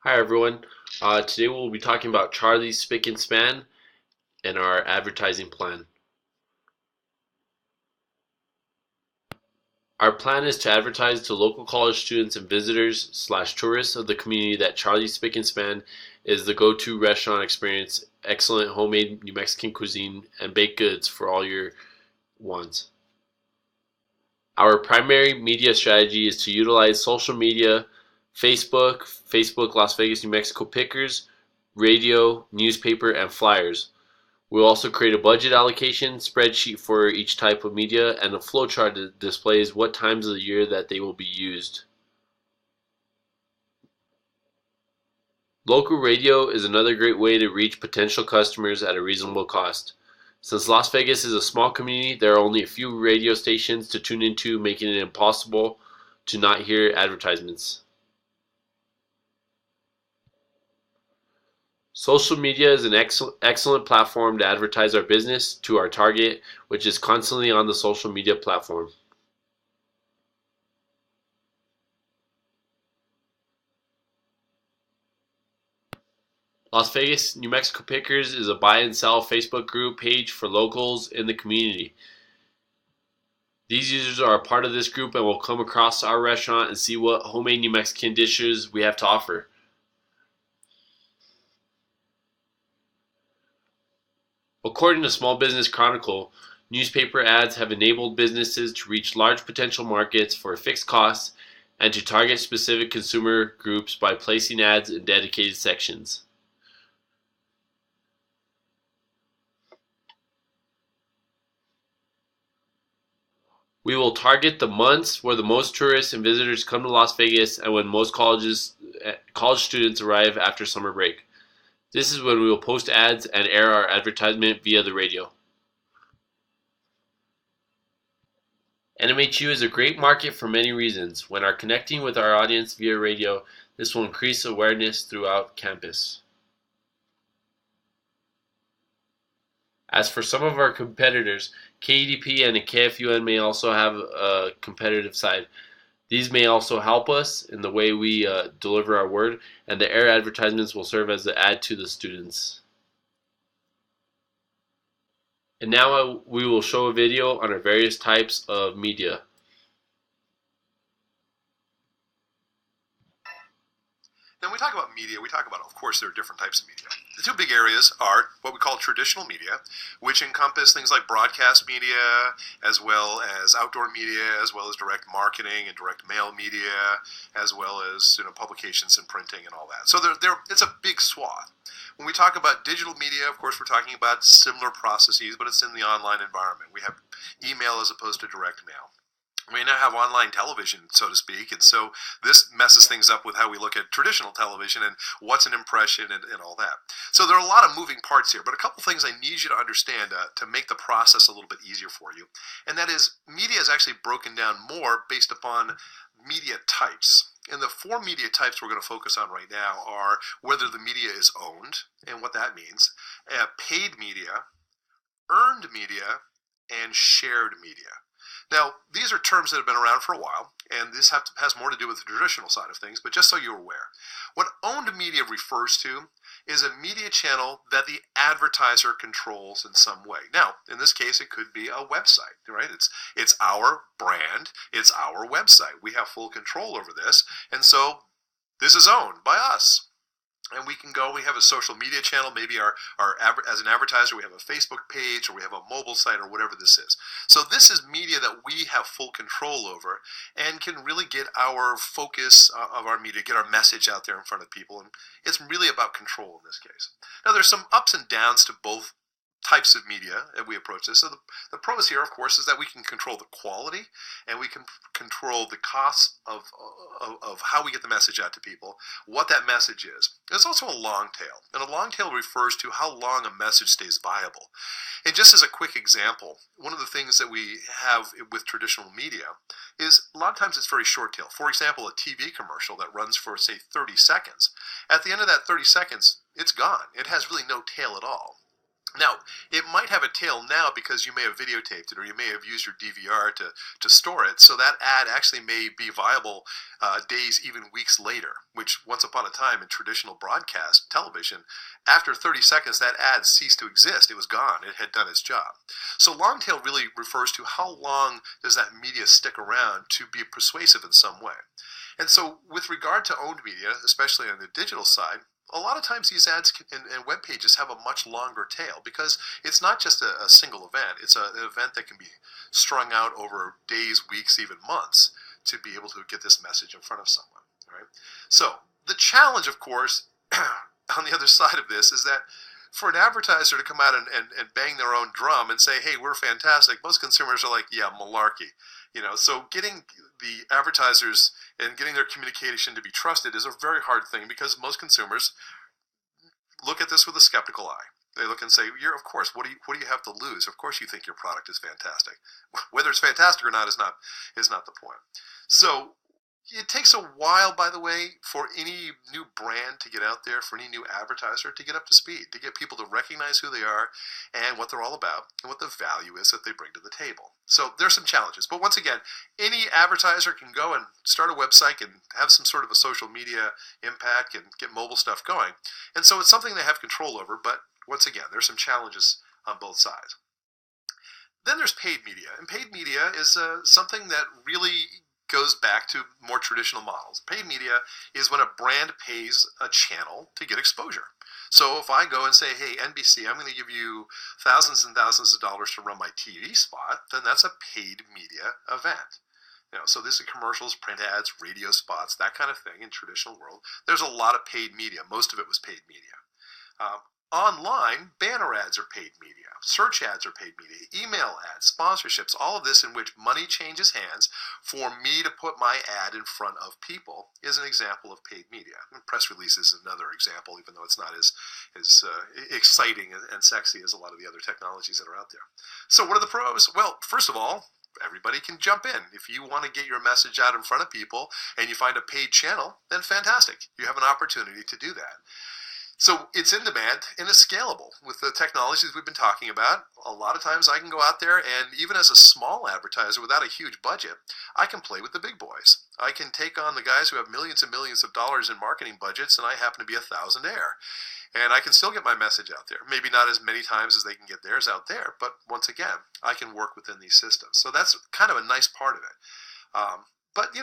Hi everyone. Today we'll be talking about Charlie's Spic and Span and our advertising plan. Our plan is to advertise to local college students and visitors/tourists of the community that Charlie's Spic and Span is the go-to restaurant experience, excellent homemade New Mexican cuisine, and baked goods for all your wants. Our primary media strategy is to utilize social media, Facebook Las Vegas, New Mexico Pickers, radio, newspaper, and flyers. We'll also create a budget allocation spreadsheet for each type of media and a flowchart that displays what times of the year that they will be used. Local radio is another great way to reach potential customers at a reasonable cost. Since Las Vegas is a small community, there are only a few radio stations to tune into, making it impossible to not hear advertisements. Social media is an excellent platform to advertise our business to our target, which is constantly on the social media platform. Las Vegas, New Mexico Pickers is a buy and sell Facebook group page for locals in the community. These users are a part of this group and will come across our restaurant and see what homemade New Mexican dishes we have to offer. According to Small Business Chronicle, newspaper ads have enabled businesses to reach large potential markets for fixed costs and to target specific consumer groups by placing ads in dedicated sections. We will target the months where the most tourists and visitors come to Las Vegas and when most college students arrive after summer break. This is when we will post ads and air our advertisement via the radio. NMHU is a great market for many reasons. When are connecting with our audience via radio, this will increase awareness throughout campus. As for some of our competitors, KEDP and KFUN may also have a competitive side. These may also help us in the way we deliver our word, and the air advertisements will serve as the add to the students. And now we will show a video on our various types of media. Then we talk about media, we talk about, of course, there are different types of media. The two big areas are what we call traditional media, which encompass things like broadcast media, as well as outdoor media, as well as direct marketing and direct mail media, as well as publications and printing and all that. So it's a big swath. When we talk about digital media, of course, we're talking about similar processes, but it's in the online environment. We have email as opposed to direct mail. We now have online television, so to speak, and so this messes things up with how we look at traditional television and what's an impression and all that. So there are a lot of moving parts here, but a couple things I need you to understand to make the process a little bit easier for you, and that is media is actually broken down more based upon media types. And the four media types we're going to focus on right now are whether the media is owned, and what that means, paid media, earned media, and shared media. Now, these are terms that have been around for a while, and this has more to do with the traditional side of things, but just so you're aware, what owned media refers to is a media channel that the advertiser controls in some way. Now, in this case, it could be a website, right? It's our brand, it's our website. We have full control over this, and so this is owned by us. And we have a social media channel, maybe as an advertiser, we have a Facebook page, or we have a mobile site, or whatever this is. So this is media that we have full control over and can really get our focus of our media, get our message out there in front of people. And it's really about control in this case. Now, there's some ups and downs to both types of media that we approach this. So the pros here, of course, is that we can control the quality and we can control the costs of how we get the message out to people, what that message is. There's also a long tail, and a long tail refers to how long a message stays viable. And just as a quick example, one of the things that we have with traditional media is a lot of times it's very short tail. For example, a TV commercial that runs for, say, 30 seconds. At the end of that 30 seconds, it's gone. It has really no tail at all. Now, it might have a tail now because you may have videotaped it or you may have used your DVR to store it. So that ad actually may be viable days, even weeks later, which once upon a time in traditional broadcast television, after 30 seconds, that ad ceased to exist. It was gone. It had done its job. So long tail really refers to how long does that media stick around to be persuasive in some way. And so with regard to owned media, especially on the digital side, a lot of times these ads and web pages have a much longer tail because it's not just a single event. It's an event that can be strung out over days, weeks, even months to be able to get this message in front of someone. Right? So the challenge, of course, on the other side of this is that for an advertiser to come out and bang their own drum and say, hey, we're fantastic, most consumers are like, yeah, malarkey. So getting the advertisers and getting their communication to be trusted is a very hard thing because most consumers look at this with a skeptical eye. They look and say, of course, what do you have to lose? Of course you think your product is fantastic. Whether it's fantastic or not is not the point. So it takes a while, by the way, for any new brand to get out there, for any new advertiser to get up to speed, to get people to recognize who they are and what they're all about and what the value is that they bring to the table. So there's some challenges. But once again, any advertiser can go and start a website and have some sort of a social media impact and get mobile stuff going. And so it's something they have control over. But once again, there's some challenges on both sides. Then there's paid media. And paid media is something that really goes back to more traditional models. Paid media is when a brand pays a channel to get exposure. So if I go and say, hey, NBC, I'm going to give you thousands and thousands of dollars to run my TV spot, then that's a paid media event. So this is commercials, print ads, radio spots, that kind of thing in traditional world. There's a lot of paid media. Most of it was paid media. Online, banner ads are paid media. Search ads are paid media. Email ads, sponsorships, all of this in which money changes hands for me to put my ad in front of people is an example of paid media. And press releases is another example, even though it's not as exciting and sexy as a lot of the other technologies that are out there. So what are the pros? Well, first of all, everybody can jump in. If you want to get your message out in front of people and you find a paid channel, then fantastic. You have an opportunity to do that. So it's in demand and it's scalable. With the technologies we've been talking about, a lot of times I can go out there and even as a small advertiser without a huge budget, I can play with the big boys. I can take on the guys who have millions and millions of dollars in marketing budgets and I happen to be a thousandaire. And I can still get my message out there. Maybe not as many times as they can get theirs out there, but once again, I can work within these systems. So that's kind of a nice part of it. But,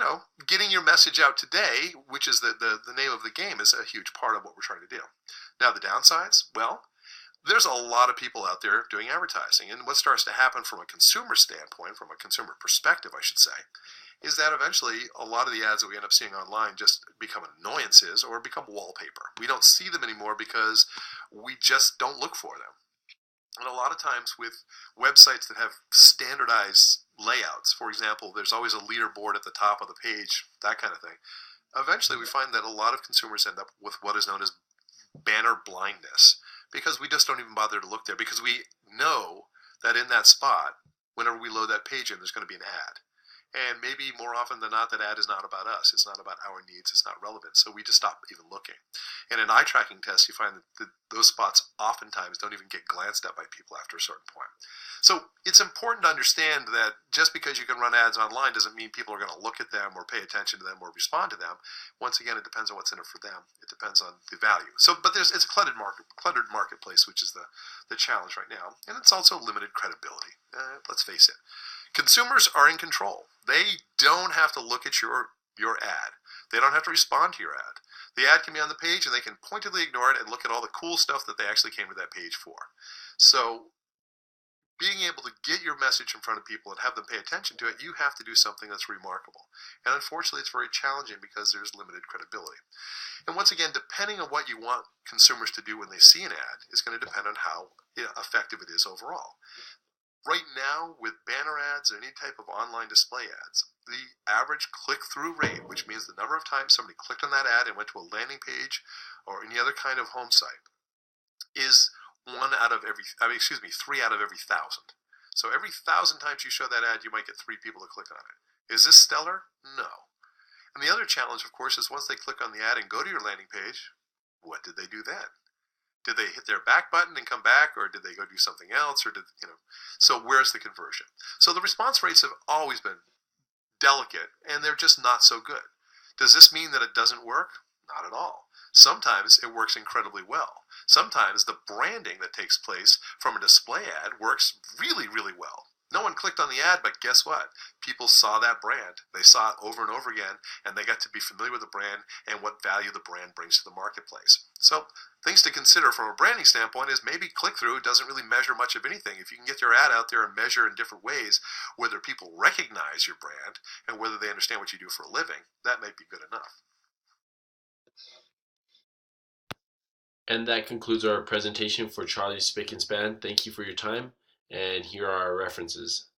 getting your message out today, which is the name of the game, is a huge part of what we're trying to do. Now, the downsides, well, there's a lot of people out there doing advertising. And what starts to happen from a consumer standpoint, from a consumer perspective, I should say, is that eventually a lot of the ads that we end up seeing online just become annoyances or become wallpaper. We don't see them anymore because we just don't look for them. And a lot of times with websites that have standardized layouts, for example, there's always a leaderboard at the top of the page, that kind of thing. Eventually we find that a lot of consumers end up with what is known as banner blindness because we just don't even bother to look there because we know that in that spot, whenever we load that page in, there's going to be an ad. And maybe more often than not, that ad is not about us. It's not about our needs. It's not relevant. So we just stop even looking. And in eye tracking tests, you find that those spots oftentimes don't even get glanced at by people after a certain point. So it's important to understand that just because you can run ads online doesn't mean people are going to look at them or pay attention to them or respond to them. Once again, it depends on what's in it for them. It depends on the value. So, but it's a cluttered marketplace, which is the challenge right now. And it's also limited credibility. Let's face it. Consumers are in control. They don't have to look at your ad. They don't have to respond to your ad. The ad can be on the page and they can pointedly ignore it and look at all the cool stuff that they actually came to that page for. So being able to get your message in front of people and have them pay attention to it, you have to do something that's remarkable. And unfortunately, it's very challenging because there's limited credibility. And once again, depending on what you want consumers to do when they see an ad is going to depend on how effective it is overall. Right now, with banner ads or any type of online display ads, the average click-through rate, which means the number of times somebody clicked on that ad and went to a landing page or any other kind of home site, is 3 out of every 1,000. So every 1,000 times you show that ad, you might get 3 people to click on it. Is this stellar? No. And the other challenge, of course, is once they click on the ad and go to your landing page, what did they do then? Did they hit their back button and come back, or did they go do something else, or so where's the conversion? So the response rates have always been delicate, and they're just not so good. Does this mean that it doesn't work? Not at all. Sometimes it works incredibly well. Sometimes the branding that takes place from a display ad works really, really well. No one clicked on the ad, but guess what? People saw that brand. They saw it over and over again, and they got to be familiar with the brand and what value the brand brings to the marketplace. So things to consider from a branding standpoint is maybe click-through doesn't really measure much of anything. If you can get your ad out there and measure in different ways whether people recognize your brand and whether they understand what you do for a living, that might be good enough. And that concludes our presentation for Charlie's Spic and Span. Thank you for your time, and here are our references.